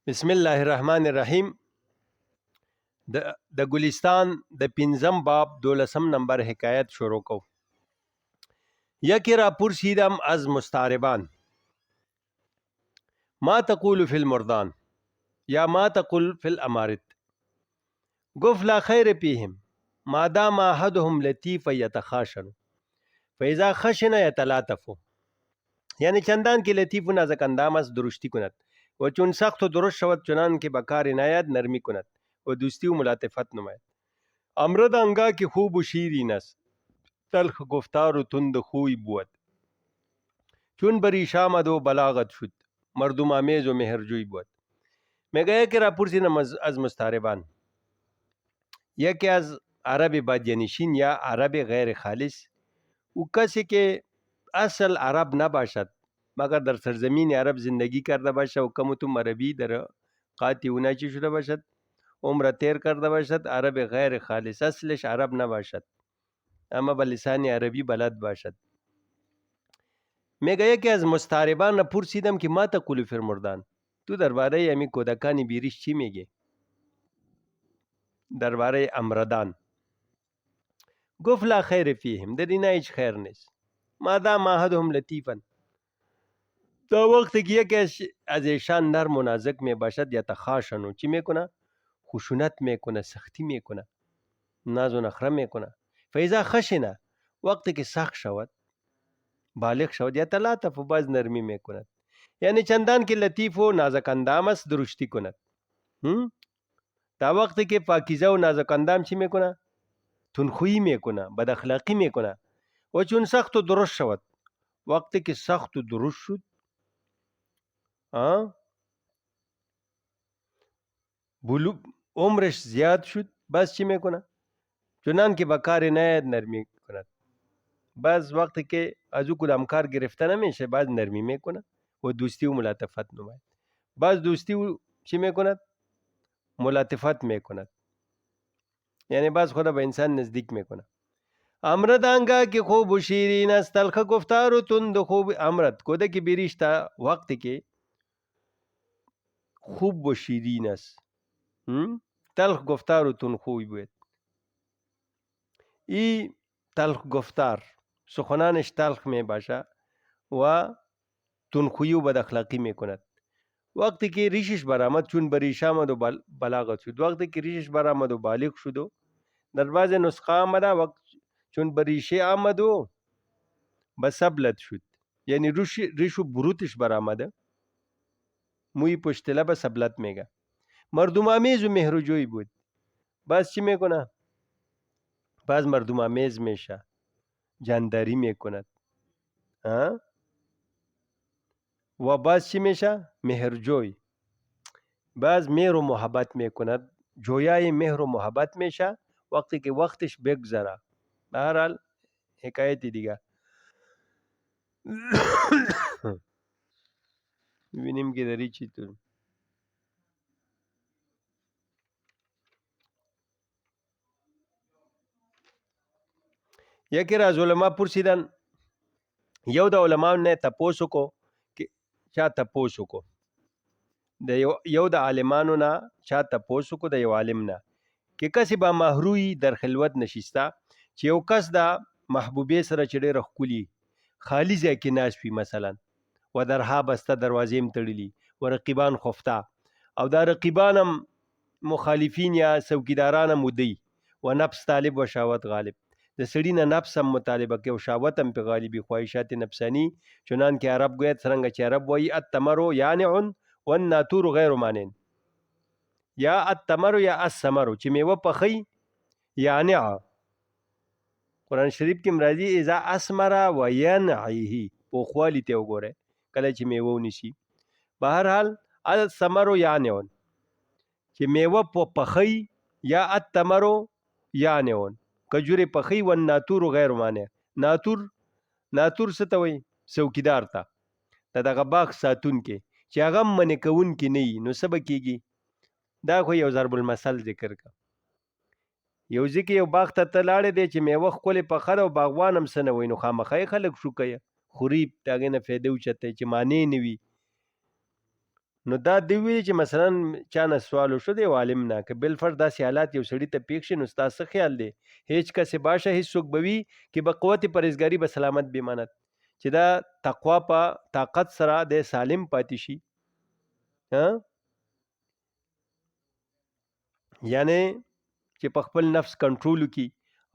بسم الله الرحمن الرحیم. د ګلستان د پنځم باب 12 نمبر حکایت شروع کو. یکی را پرسیدم از مستعربان: ما تقول فی المردان یا ما تقول فی الامارت؟ گفت لا خیر فیهم ما دام احدهم لطیف یتخاشن فاذا خشن یتلاطف. یعنی چندان که لطیف و نازک اندام است درشتی کند و چون سخت و درشت شود چنان که بکار عنایت نرمی کند و دوستی و ملاطفت نماید. امرد انگا که خوب و شیرین است، تلخ گفتار و تند خوی بود. چون بریش آمد و بلاغت شد، مردم آمیز و مهرجوی بود. میگه که را پرسیدم از مستعربان، یکی از عرب بادیانشین یا عرب غیر خالص، او کسی که اصل عرب نباشد مگر در سرزمین عرب زندگی کرده باشد و کم و توم عربی در قاطی اوناچی شده باشد، عمر تیر کرده باشد، عرب غیر خالص اصلش عرب نباشد اما به لسان عربی بلد باشد. میگه یکی از مستعربان پرسیدم که ما تقول فی المردان، تو درباره امی کودکان بیریش چی میگی؟ درباره امردان. گفت لا خیر فیهم، در اینا هیچ خیر نیست. مادام احدهم لطیفا، تا وقتی که یکی از ایشان نرم و نازک می باشد یا تخاشنو چی میکنه؟ خشونت میکنه، سختی میکنه، ناز و نخره میکنه. فاذا خشنه، وقتی که سخت شود، بالغ شود، یا تلاطف و باز نرمی میکند. یعنی چندان که لطیف و نازک اندام است درشتی کند. تا وقتی که پاکیزه و نازک اندام چی میکنه؟ تندخویی میکنه، بد اخلاقی میکنه. و چون سخت و درشت شود، وقتی که سخت و درشت شد، عمرش زیاد شد، بس چی میکنه؟ چنان که بکار عنایت نرمی کند. بعض وقتی که از او کدام کار گرفته نمیشه، بعض نرمی میکنه و دوستی و ملاطفت نماید. بعض دوستی و چی میکند؟ ملاطفت میکند. یعنی بعض خدا به انسان نزدیک میکنه. امرد آنگاه که خوب و شیرین است، تلخ گفتار و تند خوب. امرد کودک بیریشتا وقتی که خوب و شیرین است، تلخ گفتار و تند خوی بود. ای تلخ گفتار، سخنانش تلخ می باشه و تندخویی و بد اخلاقی می کند. وقتی که ریشش برآمد، چون بریش آمد و بلاغت شد، وقتی که ریشش برآمد و بالغ شد و در بعض نسخه آمده وقت چون بریشه آمد و بسبلت شد، یعنی ریش و بروتش برآمده، موی پشت لب سبلت میگه. مردم آمیز و مهرجوی بود. باز چی میکنه؟ باز مردم آمیز میشه، جانداری میکند. و باز چی میشه؟ مهرجوی. باز مهر و محبت میکند، جویای مهر و محبت میشه وقتی که وقتش بگذره. به هر حال حکایت دیگه میبینیم که داری چی طور. یکی را از علما پرسیدن، یو د علماء نه تپوسو کو که چا تپوسو کو د یو د عالمانو نه چا تپوسو کو د یو عالم نه که کسی با محروی در خلوت نشسته، چې یو کس د محبوبې سره چې ډېره ښکلي خالي ځای کې ناست وي مثلا، و درها بسته، دروازې هم تړلي و رقیبان خفته، او دا رقیبان هم مخالفین یا څوکیداران هم ودی، و نفس طالب و شهوت غالب، د سړي نه نفس هم مطالبه کوي او شهوت هم پې غالبي، خواهشات نفسانی. چنان که عرب گوید، څرنګه چې عرب وایي التمر یانع والناطور غیر مانع. یا التمر یا الثمر، چې میوه پخی یانع. قرآن شریف کې مرادي اذا اسمر و ینعیه، پوخوالی ته وګوره کله چې میوه ونیسي. به هر حال الثمر یانع، چې میوه پخی، یا التمر یانع کجوري پخی، والناطور غیر مانع. ناطور څه ته وایي؟ څوکیدار ته، د دغه باغ ساتون کې، چې هغه منع کوونکي نه وي نو څه به کېږي؟ دا خو یو ضرب المثل ذکر کا. یو ځکه یو باغ ته ته لاړې دی چې میوه ښکلې پخه ده او باغوان هم څه نه وایي، نو خامخا یې خلک شو کوي، خوري، د هغې نه فایده اوچته چې مانع نه وي. نو دا دی ویلي چې مثلا چا نه سوال وشو د یو عالم نه که بالفرض داسې حالات یو سړي ته پیښ شي نو ستا څه خیال دی هیڅ کسې باشه هیڅ څوک به وي چې به قوت پرهیزګاري به سلامت بماند چې دا تقوا په طاقت سره د سالم پاتې شي یعنی چې په خپل نفس کنټرول وکړي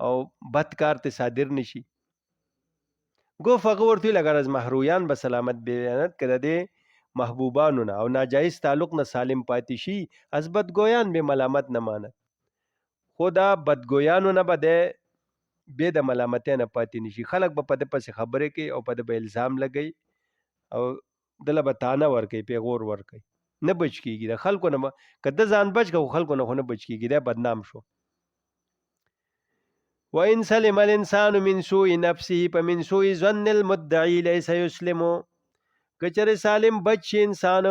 او بد کار ته صادر نشي گفت هغه ورته ویل اگر از محرویان به سلامت بیاند که د دې محبوبانو نه او ناجایز تعلق نه سالم پاتې شي از بدګویان به ملامت نه ماند خو دا بدګویانو نه به د بې د ملامتۍ نه پاتې نشي خلک به په ده پسې خبرې کوي او په ده به الزام لګوي او دله به تانه ورکوي پیغور ورکوي نه بچ کېږي د خلکو نه که ده ځان بچ که خلکو نه خو نه بچ کېږي دی بدنام شو وإن سلم الإنسان من سوء نفسه فمن سوء ظن المدعي ليس يسلم کچره سالم بچ شي انسان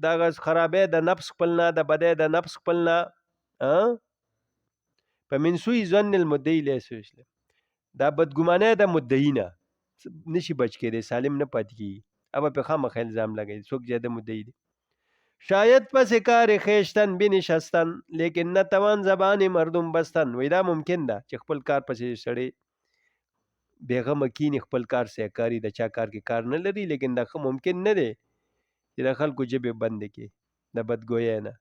دا خرابې د نفس خپلنا د بدې د نفس خپلنا فمن سوء ظن المدعي ليس يسلم دا بدګمانه د مدعي نه نشي بچ کېدی سالم نه پاتې کېږي اب په خامخا الزام لګوي څوک زیاده مدعي دی شاید پس کار خیشتن بنشستن لیکن نتوان زبان مردم بستن وای دا ممکن ده چې خپل کار پسې سړی بیغمه کینی خپل کار سه کاری د چا کار کې کار نه لري لیکن دا ممکن نه دی چې د خلکو جبې بند کړي د بدګویۍ نه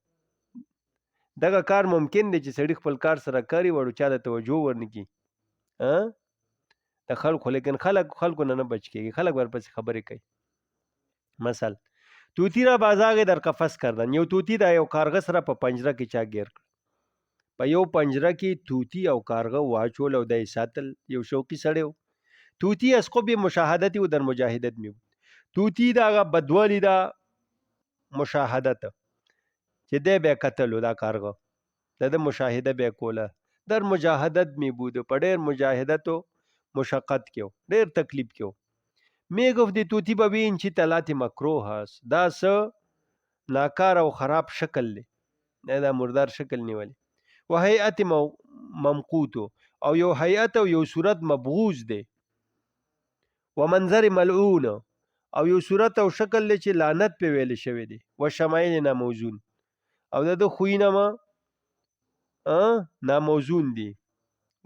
دغه کار ممکن دی چې سړی خپل کار سره کاری وړو چا د توجه ورنکړي د خلکو لیکن خلکو نه بچ کېږي خلک ورپسې خبرې کوي مثلا طوطی را بازاغ در قفس کردن یو طوطی دا یو کارغه سره په پنجره کې چا گیر کړ په یو پنجره کې طوطی او کارغه واچول او دای ساتل یو شوقي سړی طوطی از قب مشاهدتی و در مجاهدت می بود طوطی دا بدولی دا مشاهدت چې دی به قتل دا کارغه د مشاهده به کوله در مجاهدت می بود په ډېر مجاهدت او مشقت کې ډېر تکلیف کې می گفتی طوطی ببین چی طلعت مکروه است دا څه ناکار او خراب شکل دی دا مردار شکل نیولی و هیئت ممقوت او یو هیئت او یو صورت مبغوز دی و منظر ملعون او یو صورت او شکل دی چې لعنت په ویل شوی دی و شمایل ناموزون او د خوینه ما ناموزون دی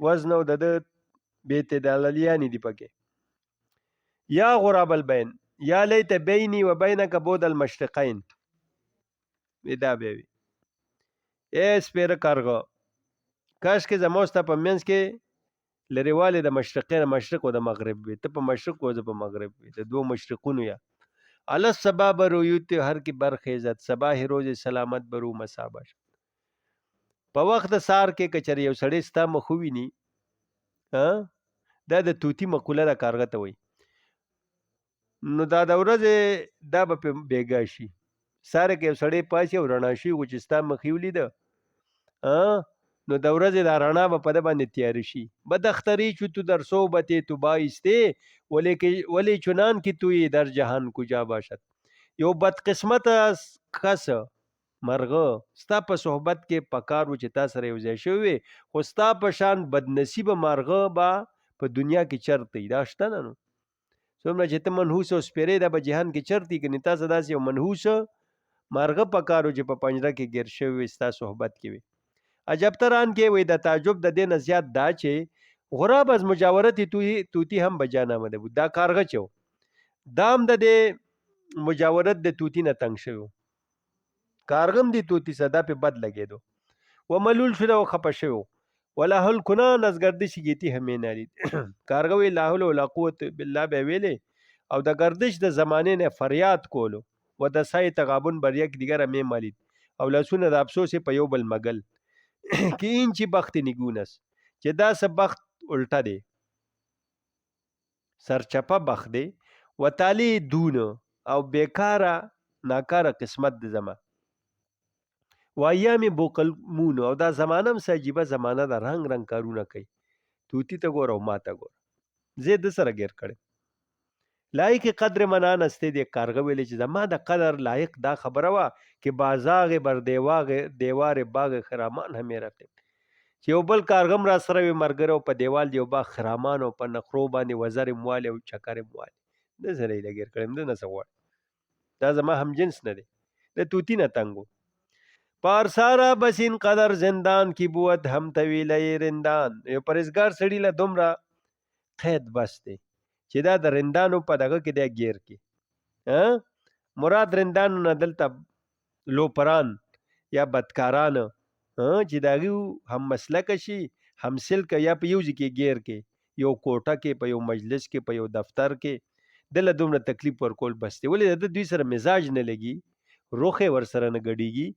وزن او د بیت دلالیانی دی پکې یا غراب البین یا لیت بینی و بینک بود المشرقین دا به وي اے سپیره کارغه کاش کې زموسته په منځ کې لريواله د مشرقین مشرق او د مغرب وي ته په مشرق او زه په مغرب وي د دوه مشرقونو یا علی السباب رویت هر کی برخیزت صباح روز سلامت برو مسابش په وخت سار کې کچری یو سړی ستا مخ ویني دا د توتی مقوله د کارغه ته وي نو دا د ورځې دا به بیګا شي ساره کې سړی پاسي او رڼا شي و چې ستا مخې ولیده نو د ورځې دا رڼا به په ده باندې تیار شي بداختری چو تو در صحبت تو بایسته ولی چنان که توی در جهان کجا باشد یو بدقسمت کس مرغه ستا په صحبت کې پکار و چې تا سره یو ځای شوی خو ستا په شان بدنصیب مرغه با په دنیا کې چرته دا شته نه نو څومره چې ته منحوس او سپیرې دا به جهان کې چرتي کني تاسو داسې یو منحوس مارغه پکارو چې په پنجره کې گیر شوی ستا صحبت کې وي عجب تران کې وي د تعجب د دین زیات دا چې غراب از مجاورت توتی هم بجانامه ده دا کارغه چو دام د دې مجاورت د توتی نه تنگ شوی کارغم دی توتی صدا په بد لګیدو و ملول شو او خپه شو ولا هل کنان از گردش گیتی همین نارید کارغه وی لا حول ولا قوت بالله به ویلې او د گردش د زمانه نه فریاد کولو و د سای تغابن بر یک دیگر می مالید او لاسونه د افسوس په یو بل مگل کې این چې بخت نګونس چې دا سه بخت الټا دی سرچپه بخت دی و تالی دون او بیکاره ناکاره قسمت د زما و ایام بوقلمون او دا زمانه هم سجیبه زمانه دا رنگ رنگ کارونه کوي توتی ته ګور او ما ته ګور زه د سره گیر کړم لایق قدر منان استه دی کارغه ویل چې زما د قدر لایق دا خبره وا چې بازاغ بر دیوار باغ خرامان هم رفته چې یو بل کارغم را سره وي مرګرو په دیوال دی باغ خرامان او په نخرو باندې وزر موال او چکر موال د سره لګیر کړم د نسوړ دا زما هم جنس نه دی د توتی نه تنګ و. پارسارا بس این قدر زندان کی بود هم طویله رندان. یو پرهیزګار سړي له دومره قید بس دی چې دا د رندانو په دغه کې دی ګیر کې. مراد رندانو نه دلته لوپران یا بدکاران چې د هغوی هم مسلکه شي هم سلکه یا په یو ځای کې ګیر کې یو کوټه کې په یو مجلس کې په یو دفتر کې دله دومره تکلیف ورکول بس دی. ولې د دوی سره مزاج نه لګي روخ ورسره نه ګډیږي.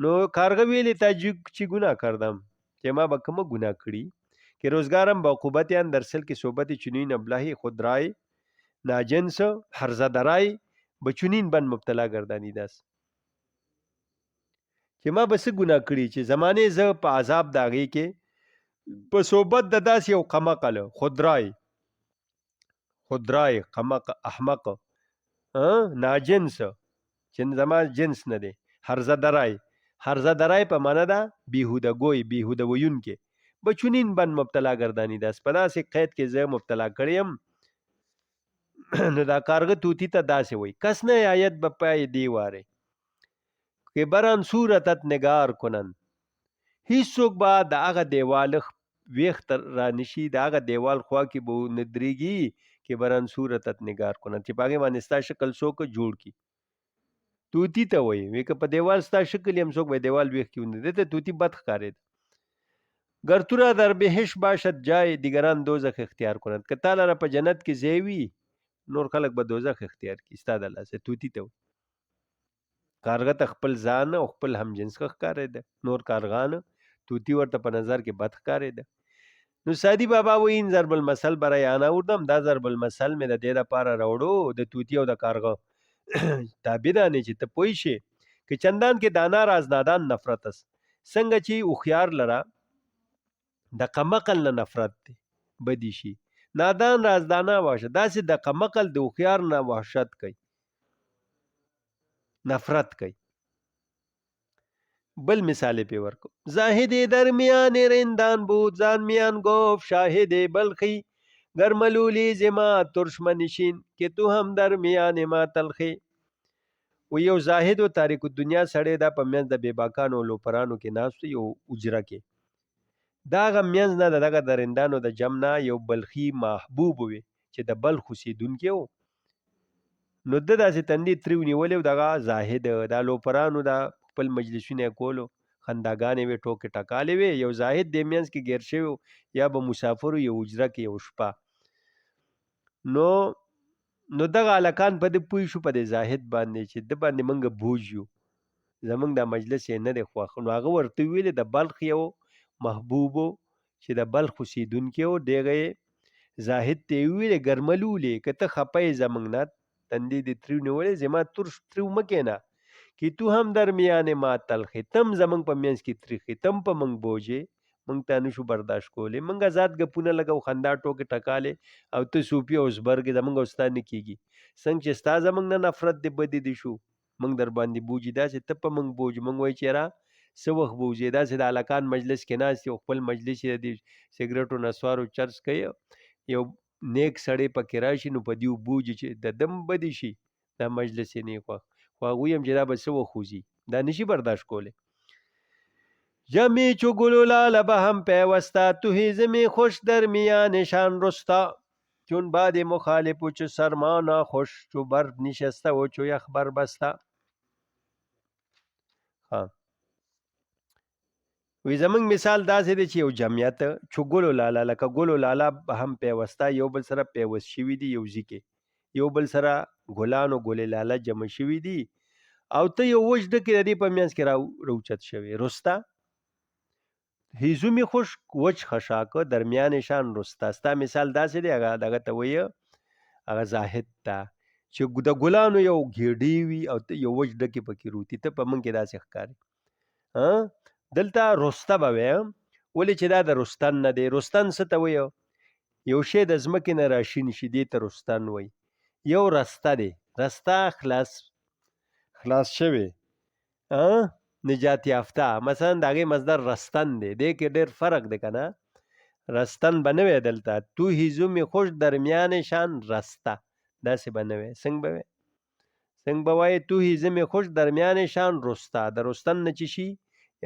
نو کارغه ویلی تا چی گناه کردم که ما با کمه گناه کړی که روزگارم با عقوبت در سل که صحبت چنین ابلهی خود رای ناجنس هرزه درای به چنین بند مبتلا گردانیده است. چې ما بس ګناه کړی چې زمانه زه په عذاب داغي کې په صحبت د داس یو قمقل خودرای قمق احمق ناجنس چې زما جنس نه دی. هرزه درای په معنا ده بیهوده گوی بیهوده ویون کې به چنین بند مبتلا گردانیده است. په داسې قید کې زه مبتلا کړیم. نو دا کارغه توتی ته داسې وای کس نه آید به پای دیواره که بران صورتت نگار کنن. هیڅ څوک به د هغه دیوال ویخت را نشي د هغه دیوال خوا کې به ندرېږي که بران صورتت نگار کنن چې په هغې باندې ستا شکل څوک جوړ کړي. توتی ته وایي وی که په دیوال ستا شکل یم څوک به دیوال ویخ کې ونه ده توتی بد ښکارېد. گر تو را در بهشت باشد جای دیگران دوزخ اختیار کنند. که تا لره په جنت کې ځای وي نور خلک به دوزخ اختیار کړي ستا د لاسه. توتی ته کارغه ته خپل ځان او خپل همجنس ښکارېده. نور کارغان توتی ورته په نظر کې بد ښکارېده. نو سادی بابا و این ضرب المثل برای آن آوردم. دا ضرب المثل مې د دې دپاره راوړو د توتی او د کارغه تابیدانې چې ته پوه شې که چندان کې دانا راز نادان نفرت است. څنګه چې هوښیار لره د قمقل نه نفرت دی بدی شي نادان رازدانا واشه داسې د قمقل د هوښیار نه وحشت کوي نفرت کوي. بل مثال پی ورکو. زاهد درمیان رندان بود زان میان گفت شاهد بلخی گر ملولی زما ترش منشین که تو هم درمیان ما تلخی. و یو زاهد و تاریک الدنیا سړی دا په منځ د بیباکانو او لوپرانو کې ناست یو اجره کې دا هغه منځ نه دغه د رندانو د جمع نه یو بلخي محبوب وي چې د بلخ اوسېدونکی و. نو ده داسې تندې تریو نیولې و دغه زاهد دا لوپرانو دا خپل مجلسونه یې کولو خنداګانې وې ټوکې ټکالې وې. یو زاهد دې منځ کې ګیر شوی یا به مسافر یو اجره کې یو شپه. نو دغه هلکان په دې پوه شو په دې زاهد باندې چې ده باندې موږ بوج یو زمونږ دا مجلس یې نه دی خوښ. نو هغه ورته ویلې د بلخ یو محبوبو چې د بلخ اوسېدونکی و دغه زاهد ته یې ویلې ګرملولې که ته خفه یې زموږ نه تندې دې تریو نیولې زما ترش تریو مه کښېنه که تو هم درمیان ما تلخې تم زمونږ په منځ کې تریخې تم په موږ بوجې موږ ته نشو برداشت کولی. موږ ازاد ګپونه لګو خندا ټوکې ټکالې او ته صوفي او زبرګې زمونږ او ستا نه کېږي. څنګه چې ستا زمونږ نه نفرت دې بدې دې شو موږ در باندې بوجي داسې ته په موږ بوج. موږ وایي چې را څه وخت بوځې داسې د هلکان مجلس کې ناست یو خپل مجلس یې د سګرټو نسوارو چرس کوي یو نیک سړی پکې راشي نو په دیو بوجي چې د دم بدې شي دا مجلس یې نه خوښ خو هغوی هم چې دا به څه وخت وځي دا نشي برداشت کولی. جمعی چو گل و لاله به هم پیوسته تو هیزم خوش در میانشان رستا چون باد مخالف و چو سرما ناخوش چو برف نشسته و چو یخ بربسته. وی زمونږ مثال داسې دی چې یو جمعیت چو ګل و لاله لکه ګل و لاله به هم پیوسته یو بل سره پیوست شوي دي یو ځای کې یو بل سره ګلان و ګل لاله جمع شوي دي او ته یو وچ ډکې د دې په منځ کې راوچت شوی رسته هیزومې خوش وچ خشاکه درمیانشان رسته. ستا مثال داسې دی هغه دغه ته وایه هغه زاهد ته چې د ګلانو یو ګېډې وي او ته یو وچ ډکې پکې روتي ته په موږ کې داسې ښکاري. دلته رسته به وایه ولې چې دا د رستن نه دی. رستن څه ته وایه یو شی د ځمکې نه راشین شي دې ته رستن وایي. یو رسته دی رسته خلاص شوی نجات یافته مثلا د هغې مصدر رستن دی دې کې ډېر فرق دی که نه رستن به نه وی دلته تو هیزومې خوش درمیانشان رسته داسې به نه وی څنګه به وی څنګه به وایي توهی زمې خوش درمیانشان رستا، د رستن نه چې شي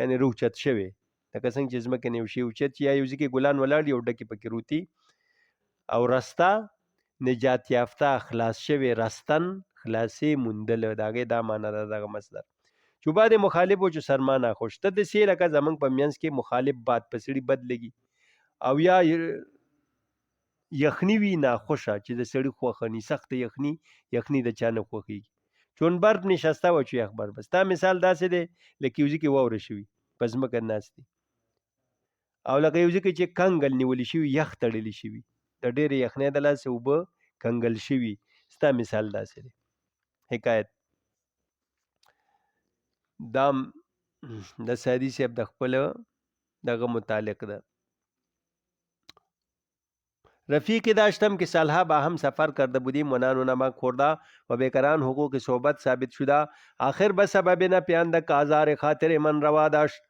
یعنی روچت شوی، لکه څنګه چې ځمکه نه یو شي اوچت یا یو ځای کې ګلان ولاړ یو ډکې پکې روتي، او رستا نجات یافته خلاص شوی، رستن خلاصې موندله، د هغې دا معنی ده دغه مصدر. چې بعد مخالف و چې سرما ناخوش، ته داسې لکه زمونږ په منځ کې مخالف باد په سړي بد لګي، او یا یخني وي ناخوشه چې د سړي خوښه ني، سخته یخني، یخني د چا نه خوښېږي. چون برف نشسته و چې یخ برف. ستا مثال داسې دی لکه یو ځای کې واوره شوي په ځمکه ناست دي، او لکه یو ځای کې چې کنګل نیولي شوي، یخ تړلی شوي، د ډېرې یخنۍ د لاسه اوبه کنګل شوي. ستا مثال داسې دی. حکایت دام د سعدي صاحب د خپل دغه متعلق ده. رفیق داشتم که سالها با هم سفر کرده بودیم و نان و نمک خورده و بیکران حقوق صحبت ثابت شده، آخر به سبب نپیوندک آزار خاطر من روا داشت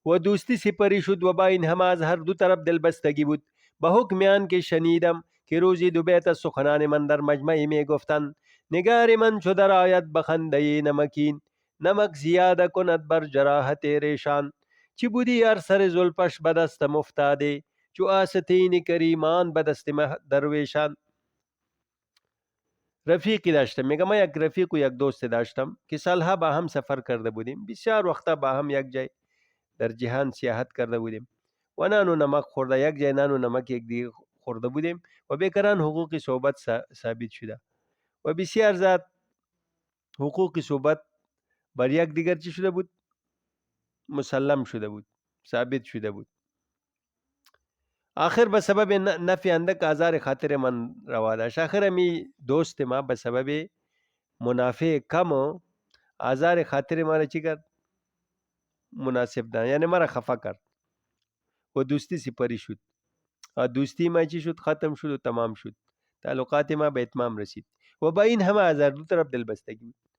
و دوستی سپری شد و با این همه از هر دو طرف دلبستگی بود. به حکم آن که شنیدم که روزی دو بیت از سخنان من در مجمعی می گفتند نگار من چو در آید بخنده نمکین، نمک زیاده کند بر جراحت ریشان، چی بودی هر سر زلفش به دستم افتاده چو آستین کریمان به دست درویشان. رفیقی داشتم، میگه من یک رفیق و یک دوست داشتم که سالها با هم سفر کرده بودیم، بسیار وقتا با هم یک جای در جهان سیاحت کرده بودیم و نان و نمک خورده، یک جای نان و نمک یک دیگه خورده بودیم و بیکران حقوق صحبت ثابت شده و بسیار زیاد حقوق صحبت بر یک دیگر چی شده بود؟ مسلم شده بود، ثابت شده بود. آخر به سبب نفی اندک آزار خاطر من روا داشت. آخر می دوست ما به سبب منافع کم آزار خاطر ما را چی کرد؟ مناسب ده، یعنی مرا خفا کرد و دوستی سپری شد. دوستی ما چی شد؟ ختم شد و تمام شد. تعلقات ما به اتمام رسید و با این همه از هر دو طرف دلبستگی بود.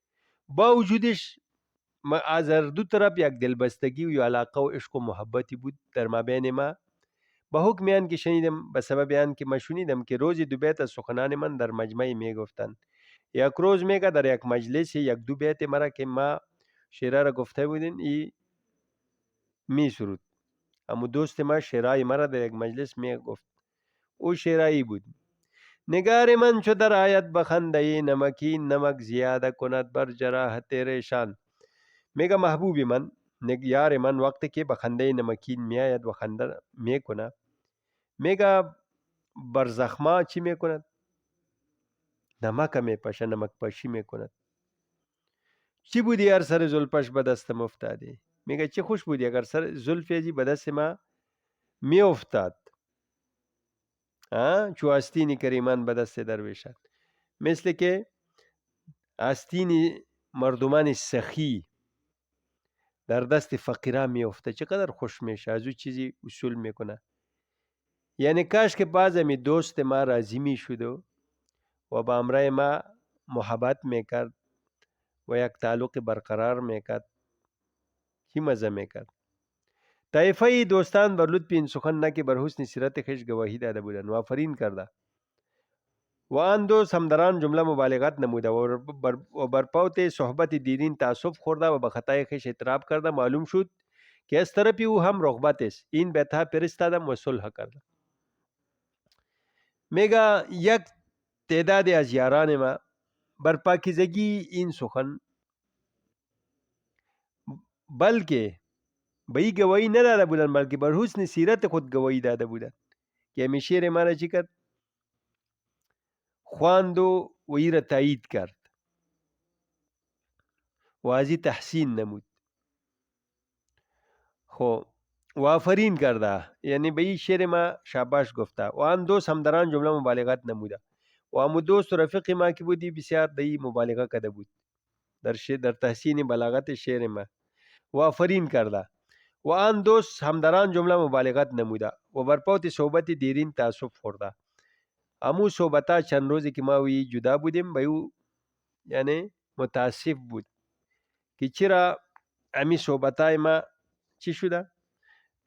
با وجودش از هر دو طرف یک دلبستگی و یا علاقه و عشق و محبتی بود در مابین ما. به حکم آن که شنیدم، به سبب آن که من شنیدم که روزی دو بیت از سخنان من در مجمعی می گفتند. یک روز میگه در یک مجلس یک دو بیت مرا که ما شعره را گفته بودین ای می سرود. اما دوست ما شعرهای مرا در یک مجلس می گفت. او شعرهایی بود: نگار من چو در آید بخنده نمکین، نمک زیاده کند بر جراحت ریشان. میگه محبوب من، یار من وقتی که بخنده نمکین می آید و خنده می کنه، میگه بر زخما چی می کند؟ نمک می پشه، نمک پاشی می کند. چی بودی هر سر زلفش به دستم افتاده؟ میگه چه خوش بودی اگر سر زلفی به دست ما می افتاد. چو آستین کریمان به دست درویشان، مثل که آستین مردمان سخی در دست فقیران می افته، چقدر خوش میشه، از او چیزی اصول میکنه. یعنی کاش که باز می دوست ما راضی می شد و با امرای ما محبت میکرد و یک تعلق برقرار میکرد، چی مزه میکرد. طایفه دوستان بر لطف این سخن نه که بر حسن سیرت خویش گواهی داده بودند و آفرین کرده و آن دوست همدران جمله مبالغت نموده و بر پوت صحبت دیرین تعصب خورده و به خطای خویش اعتراف کرده. معلوم شد که از طرفی او هم رغبت است. این بیتها فرستادم و صلح کردم. میگه یک تعداد از یاران ما بر پاکیزگی این سخن بلکه به این گواهی نداده بودند، بلکه بر حسن سیرت خود گواهی داده بودند که همین شعر ما را چی کرد؟ خواند و ای را تایید کرد و از این تحسین نمود. خب و آفرین کرده، یعنی به این شعر ما شاباش گفته و آن دوست همدران جمله مبالغت نموده و همو دوست و رفیق ما که بودی بسیار دی مبالغه کرده بود در تحسین بلاغت شعر ما و آفرین کرده و آن دوست همدران جمله مبالغت نموده و بر پوت صحبت دیرین تعصب خورده. همو صحبتا چند روزی که ما وی جدا بودیم به او یعنی متاسف بود که چرا امی صحبتای ما چی شده؟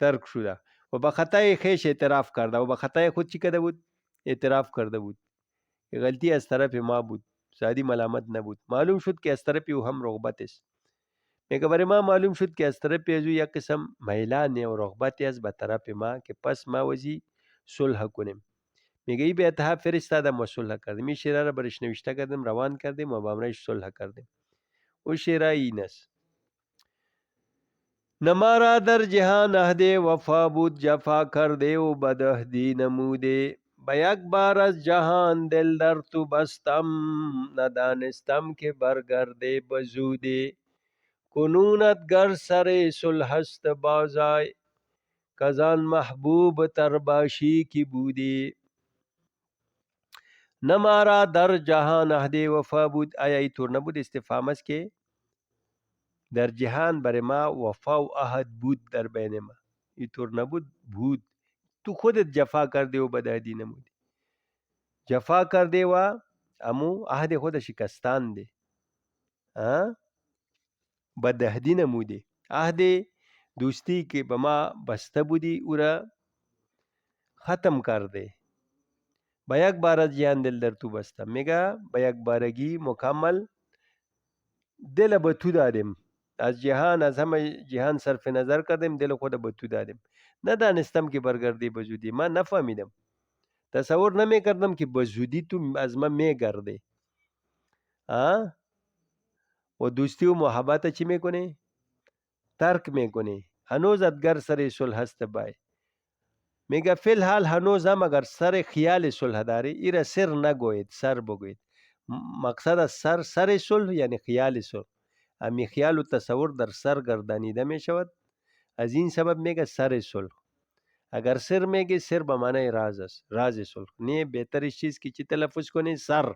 ترک شده و به خطای خویش اعتراف کرده و به خطای خود چی کرده بود؟ اعتراف کرده بود که غلطی از طرف ما بود سعدی ملامت نبود. معلوم شد که از طرفی او هم رغبت است. میگه برای ما معلوم شد که از طرف از او یک قسم میلان و رغبتی است به طرف ما که پس ما وزی صلح کنیم. میگه ای به اتحاد فرستادم و صلح کردیم. این شعر را برش نوشته کردیم، روان کردیم و با امرش صلح کردیم. او شعر این است: نمارا در جهان عهد وفا بود، جفا کرده و بدعهدی نموده. به یک بار از جهان دل در تو بستم، ندانستم که برگرده بزوده. کنونت گر سر صلح است بازای، کزان محبوب تر باشی کی بودی. نمارا در جهان عهد وفا بود. آیا ای طور نبود استفهام است که در جهان بر ما وفا و عهد بود در بین ما. اینطور نبود، بود. تو خودت جفا کرده و بدعهدی نمودی. جفا کرده و امو عهد خود شکستان ده، بدعهدی نمودی. عهد دوستی که به ما بسته بودی او را ختم کرده. با یک بار از جهان دل در تو بستم. میگه با یک بارگی مکمل دل به تو دادیم. از جهان، از همه جهان صرف نظر کردیم، دل خود به تو دادیم. ندانستم که برگردی بزودی. من نفهمیدم، تصور نمی کردم که بزودی تو از من میگردی. و دوستی و محبت چی میکنی؟ ترک میکنی. هنوزت گر سر صلح هست بای. میگه فی الحال هنوز هم اگر سر خیال صلح داری، ایره سر نگوید، سر بگوید. مقصد از سر صلح یعنی خیال صلح. امی خیال و تصور در سر گردانیده می شود. از این سبب میگه سر صلح. اگر سر میگه، سر به معنی راز است، راز صلح. نه بهترش چیز که چی تلفظ کنی؟ سر.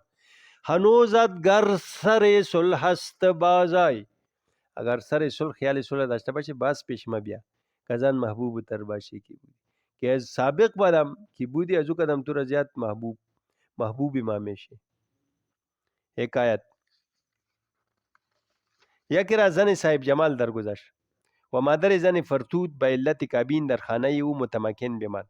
هنوزت گر سر صلح هست بازای. اگر سر صلح، خیال صلح داشته باشی، باز پیش ما بیا. کزان محبوب تر باشی کی بودی. که از سابق بادم کی بودی، از او قدم تو را زیاد محبوب ما میشی. حکایت: یکی را زن صاحب جمال درگذشت و مادر زن فرتود به علت کابین در خانه او متمکن بماند.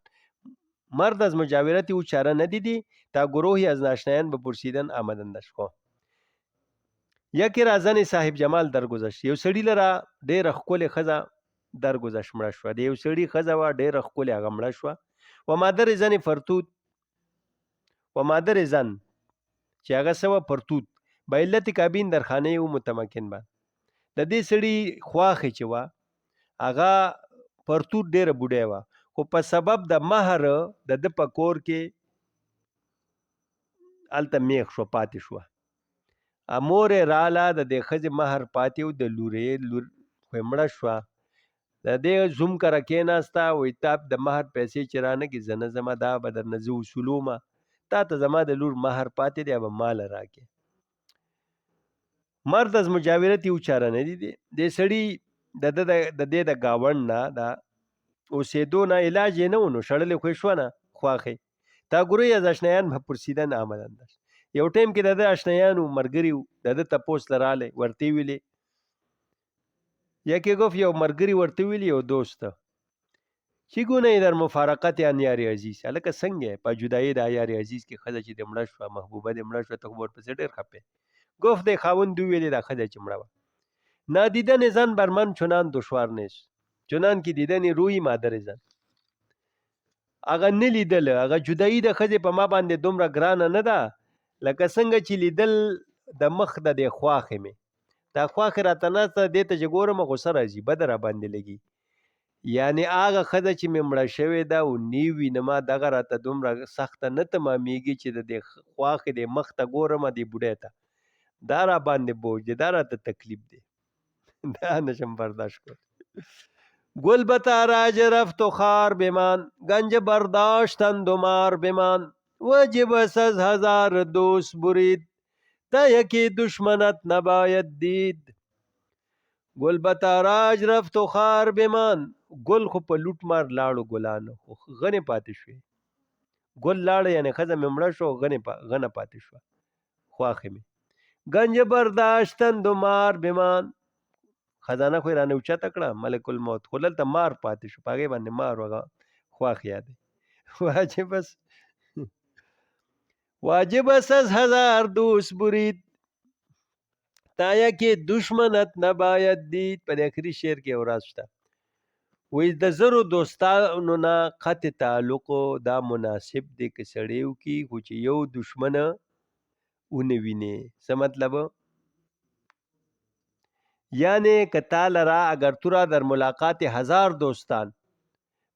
مرد از مجاورت او چاره ندیدی تا گروهی از ناشنایان به پرسیدن آمدندش. یکی را زن صاحب جمال درگذشت. یو سړي لره ډېره ښکلې ښځه درگذشت، مړه شوه. د یو سړي ښځه وه ډېره ښکلې، هغه مړه شوه. و مادر زن فرتود، و مادر زن چې هغه څه وه فرتود، به علت کابین در خانه او متمکن باد. د دې سړي خواښې چې وه، هغه فرتود ډېره بوډۍ وه، خو په سبب د مهر د ده په کور کې هلته میخ شوه، پاتې شوه. مور یې راله، د دې ښځې مهر پاتې و، د لور خو یې مړه شوه. د دې زوم کره کېناسته، وایي تا د مهر پیسې چې رانکړې زه نه ځمه، دا به درنه زه وصولومه، تا ته زما د لور مهر پاتې دی، به ماله راکړې. مرد از مجاورت او چاره نه دیدی. دې سړي د دې د ګاونډ نه د اوسېدو نه علاج یې نه و، نو شړلې خو یې شوه نه خواښې. تا گروهی از آشنایان به پرسیدن آمدند. یو ټیم کې د ده آشنایانو، ملګري د ده تپوس له راغلی، ورته یې ویلې. یکی گفت یو ملګري ورته ویلي، یو دوست: چگونه ای در مفارقت آن یار عزیز؟ هلکه څنګه په جدایي د یار عزیز کې ښځه چې دې مړه شوه، محبوبه دې مړه شوه، ته خو ورپسې ډېر خفه. گفت دی خاوند ویلې دا ښځه چې مړه وه: نادیدن زن بر من چنان دشوار نیست چنان که دیدن روی مادر زن. هغه نه لیدل، هغه جدایي د ښځې په ما باندې دومره ګرانه نه ده لکه څنګه چې لیدل د مخ د دې خواښې مې. دا خواښې راته ناسته، دې ته چې ګورم غوسه راځي، بده را باندې لګي. یعنی هغه ښځه چې مې مړه شوې ده او نیو وینمه، دغه راته دومره سخته نه تمامېږي چې د دې خواښې دې مخ ته ګورم، دې بوډۍ ته. دا را باندې بوج دی، دا راته تکلیف دی. دا نشم برداشت کړ. گل به تاراج رفت و خار بمان، گنج برداشتند و مار بمان. واجب است از هزار دوست برید، تا یکی دشمنت نباید دید. گل به تاراج رفت و خار بمان. گل خو په لوټ مار لاړو ګلانو، خو غنې پاتې شوې. ګل لاړه یعنی ښځه مې مړه شوه، غنه پاتې شوه، خواښې مې. گنج برداشتند و مار بمان. خزانه خو یې رانه اوچته کړه، ملک الموت، خو دلته مار پاتې شو، په هغې باندې مار هغه خواښ یادوي. واجب است واجب است از هزار دوست برید، تا یکی دشمنت نباید دید. په دې اخري شعر کې یو راز شته، وایي د زرو دوستانو نه قطع تعلق دا مناسب دی که سړی وکړي، خو چې یو دشمنه ونه ویني. څه مطلب؟ یعنی که تا لرا اگر تو را در ملاقات هزار دوستان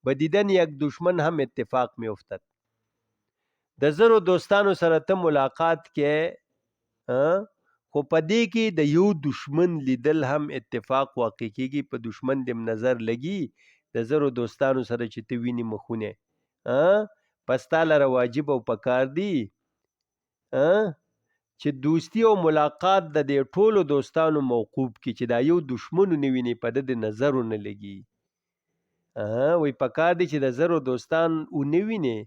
به دیدن یک دشمن هم اتفاق می افتد، د زرو دوستانو سره ته ملاقات کې خو په دې کې د یو دشمن لیدل هم اتفاق واقع کېږي، په دشمن دې نظر لګي، د زرو دوستانو سره چې ته ویني مخونه، پس تا لره واجب او پکار دی چې دوستی او ملاقات د دې ټولو دوستانو موقوف کی، چې دا یو دشمن نه ویني، په د نظر نه لګي. وای پکار دی چې د زرو دوستان نه ویني،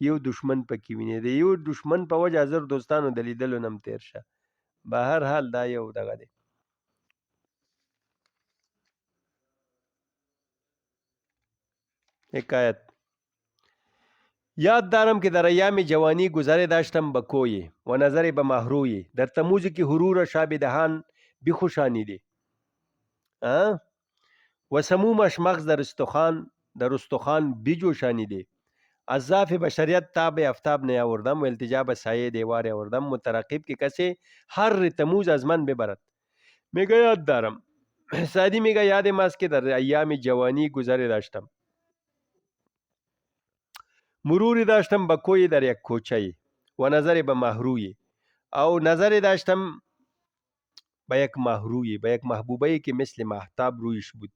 یو دشمن پکې ویني، د یو دشمن په وجه زر دوستانو د لیدلو نم تیر شه. به هر حال دا یو دغه دی. حکایت: یاد دارم که در ایام جوانی گذر داشتم به کوی و نظر به مهروی، در تموزی که حرور شاب دهان بخوشانیدی و سمومش مغز در استخوان بجوشانیدی. از ضعف بشریت تاب افتاب نیاوردم و التجا به سایه دیوار آوردم، مترقب که کسی هر تموز از من ببرد. میگه یاد دارم، سعدی میگه یادم است که در ایام جوانی گذر داشتم، مروری داشتم به کوی در یک کوچه و نظر به مهروی، او نظری داشتم به یک مهروی، به یک محبوبه که مثل مهتاب رویش بود.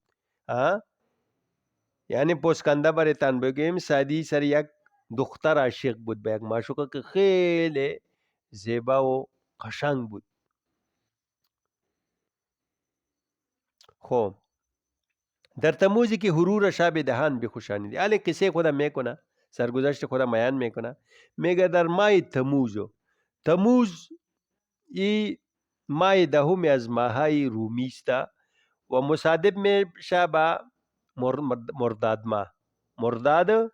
یعنی پوسکنده برتان بگیم، سعدی سر یک دختر عاشق بود، به یک معشوقه که خیلی زیبا و قشنگ بود. خب در تموزی که حرور شب دهان بخوشانیدی. حالا قصه خودم میکنه، سرگذشت خودم بیان میکنه. میگه در ماه تموز ای ماه دهمی از ماهای رومی است و مصادف میشه با مرداد ماه. مرداد،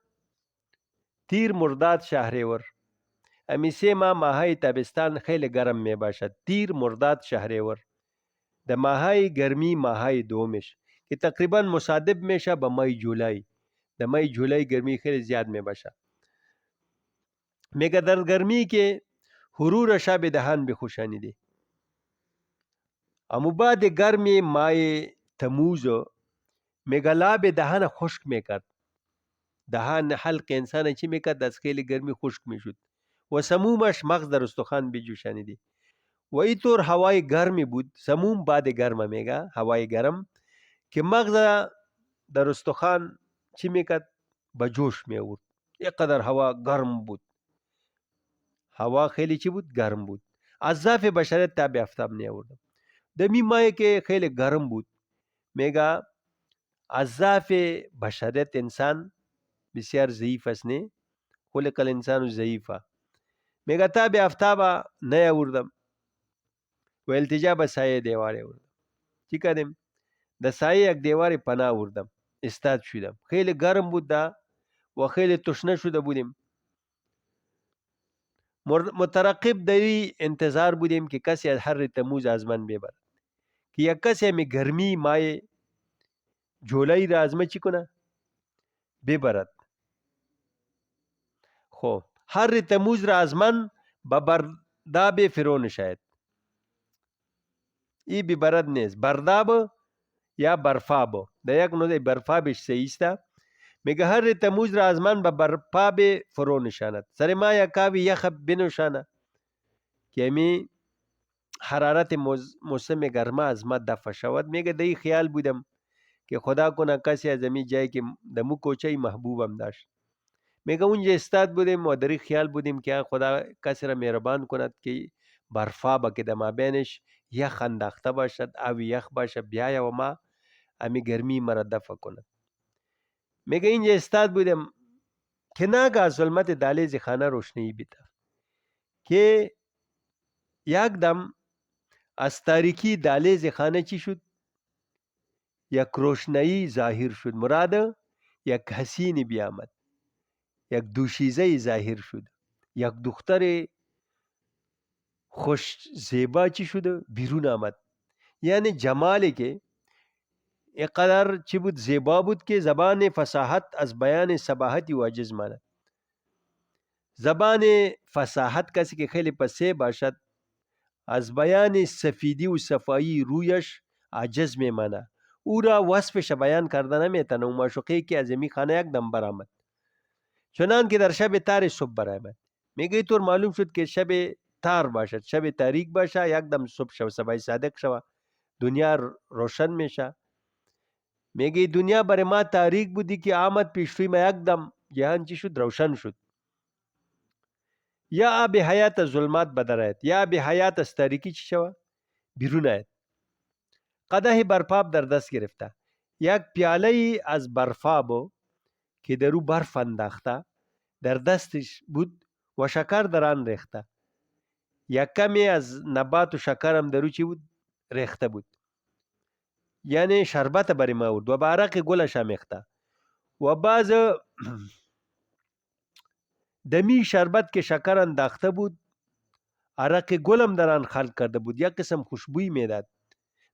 تیر مرداد شهریور، امی سه ماهای تابستان خیلی گرم می باشد. تیر مرداد شهریور، د ماهای گرمی ماهای دومش که تقریبا مصادف میشه با مای جولای. د مای جولای گرمی خیلی زیاد می باشه. میگه در گرمی که حرور شب دهان بخوشانیدی. اما بعد گرمی مای تموز میگه لاب دهان خشک میکرد. دهان حلق انسان چی میکرد؟ از خیلی گرمی خشک میشد. و سمومش مغز در استخوان بجوشانیدی. و اینطور هوای گرمی بود. سموم بعد گرم میگه، هوای گرم که مغز در استخوان چی میکرد؟ به جوش میورد. اینقدر هوا گرم بود. هوا خیلی چی بود؟ گرم بود. از ضعف بشریت تاب افتاب نیاوردم. دمی مایه که خیلی گرم بود، میگه از ضعف بشریت انسان بسیار ضعیف است، نه؟ خلق الانسان ضعیفه. میگه تاب افتاب نیاوردم و التجا به سایه دیوار آوردم. چی کردم؟ د سایه یک دیوار پناه آوردم، استاد شدم. خیلی گرم بود دا و خیلی تشنه شده بودیم. مترقب دری انتظار بودیم که کسی از هر تموز از من ببرد، که یک کسی می گرمی مای جولای را از من چی کنه؟ ببرد. خب هر تموز را از من به برداب فرو نشاید. ای ببرد نیست، برداب یا برفاب. در یک نوع برفابش سیسته. میگه هر تموز را از من به برفاب فرو نشاند. سر ما یا کاوی یخ بنوشانه، که امی حرارت موسم گرما از ما دفع شود. میگه دی خیال بودم که خدا کنه کسی از امی جایی که دمو کوچه محبوبم داشت. میگه اونجا استاد بودیم و در خیال بودیم که خدا کسی را مهربان کند که برفا که در مابینش یخ انداخته باشد، آب یخ باشه، بیایه و ما امی گرمی مرا دفع کند. میگه اینجا استاد بودیم که ناگاه ظلمت دهلیز خانه روشنی بیتافت، که یک دم از تاریکی دهلیز خانه چی شد؟ یک روشنایی ظاهر شد. مراد یک حسین بیامد، یک دوشیزه ظاهر شد. یک دختر خوش زیبا چی شده بیرون آمد. یعنی جمالی که اینقدر چی بود زیبا بود که زبان فصاحت از بیان صباحتی و عجز ماند. زبان فصاحت کسی که خیلی پسه باشد از بیان سفیدی و صفایی رویش عجز میمانه، او را وصفش بیان کرده نمیتونه. و معشوقه که از می خانه یک دم برآمد، چنان که در شب تار صبح برآمد. میگه طور معلوم شد که شب تار باشد، شب تاریک باشه، یک دم صبح شو، صبح صادق شو، دنیا روشن میشه. میگه دنیا برای ما تاریک بودی که آمد پیش روی ما، یک دم جهان چی شد روشن شد. یا آب حیات ظلمات بدرایت، یا آب حیات از تاریکی چی شود بیرون آید. قدح برفاب در دست گرفته، یک پیاله ای از برفابو که در او برف انداخته در دستش بود و شکر در آن ریخته. یک کمی از نبات و شکر هم در او چی بود ریخته بود، یعنی شربت بر ما بود و به عرق گلش هم ریخته. و بعض دمی شربت که شکر انداخته بود عرق گلم در آن خلق کرده بود، یک قسم خوشبویی میداد.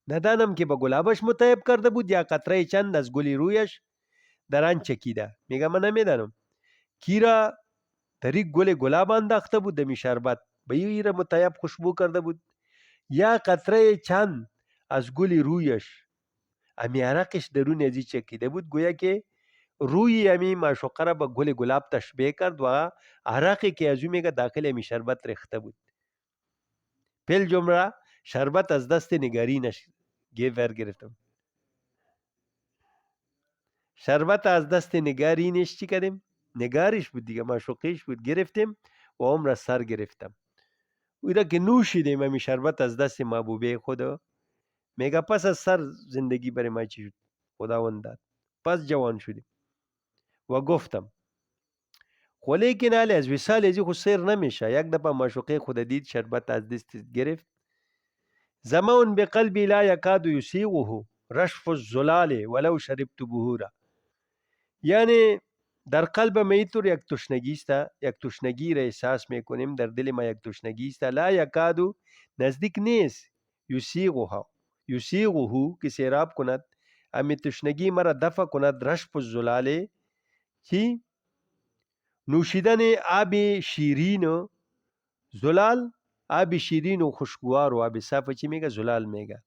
ندانم که به گلابش متعب کرده بود یا قطره چند از گلی رویش در آن چکیده. میگه من نمیدانم کیرا در این گل گلاب انداخته بود دمی شربت به این را متعب خوشبو کرده بود، یا قطره چند از گل رویش امی عرقش درون ازی چکیده بود، گویا که روی امی معشوقه را به گل گلاب تشبیه کرد و عرقی که از او میگه داخل امی شربت ریخته بود. پل جمره شربت از دست نگارینش گرفتم. شربت از دست نگارینش چی کردیم؟ نگارش بود دیگه، معشوقیش بود، گرفتیم و عمر سر گرفتم. او را که نوشیدیم امی شربت از دست محبوبه خدا، میگه پس از سر زندگی برای ما چی شد خداوند داد، پس جوان شدیم. و گفتم خو لیکن حالی از وصال ازی خود سیر نمیشه. یک دفعه معشوقه خود دید شربت از دست گرفت. زمان به قلبی لا یکاد یسیغه رشف الزلال ولو شربت بهورا. یعنی در قلب ما اینطور یک تشنگی است، یک تشنگی را احساس میکنیم، در دل ما یک تشنگی است، لا یکادو نزدیک نیست، یسیغه که سیراب کند، امی تشنگی مرا دفع کند، رشف الزلال چی؟ نوشیدن آب شیرین و زلال، آب شیرین و خوشگوار و آب صاف چی میگه زلال میگه.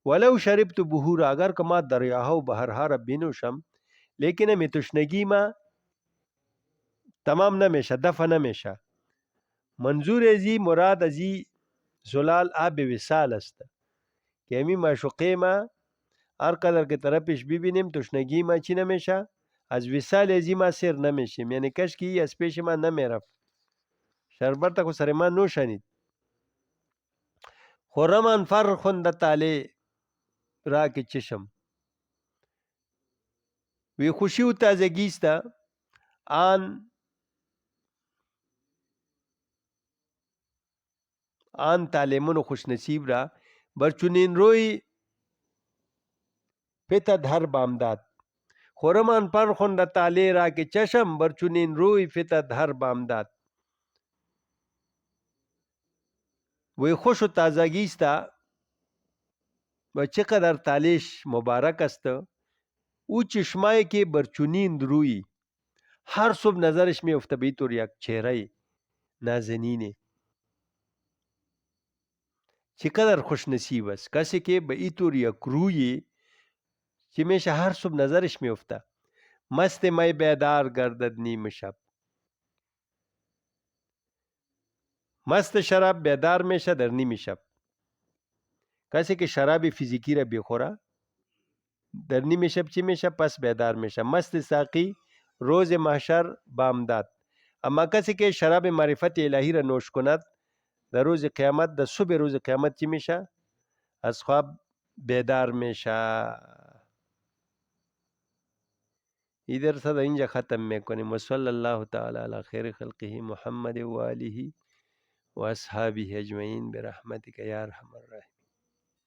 ولو شربت بهورا اگر که ما دریاها و بحرها را بنوشم، لیکن امی تشنگی ما تمام نمیشه، دفع نمیشه. منظور ازی مراد ازی زلال آب وصال است که امی معشوقه ما هر قدر که طرفش ببینیم تشنگی ما چی نمیشه، از وصال ازی ما سیر نمیشیم. یعنی کش که از پیش ما نمیرفت، شربت کو سر ما نوشنید. خرمان فر خونده تاله را که چشم، وی خوشی و تازگی است آن تعلیمون و خوش نصیب را برچونین روی فتد هر بامداد. خورمان پر خونده تاله را که چشم برچونین روی فتد هر بامداد. وی خوش و تازگی است و چقدر تالیش مبارک است. او چشمایی که برچونین روی هر صبح نظرش می افته به طور یک چهره نازنینه. چقدر خوش نصیب است کسی که به این طور یک روی که میشه هر صبح نظرش میفته. مست می بیدار گردد نیم شب، مست شراب بیدار میشه در نیم شب. کسی که شراب فیزیکی را بخوره در نیم شب چی میشه؟ پس بیدار میشه. مست ساقی روز محشر بامداد. اما کسی که شراب معرفت الهی را نوش کند در روز قیامت، در صبح روز قیامت چی میشه؟ از خواب بیدار میشه. این درس در اینجا ختم میکنیم. و صلی الله تعالی علی خیر خلقه محمد و آله و اصحابه اجمعین برحمتک یا ارحم الراحمین.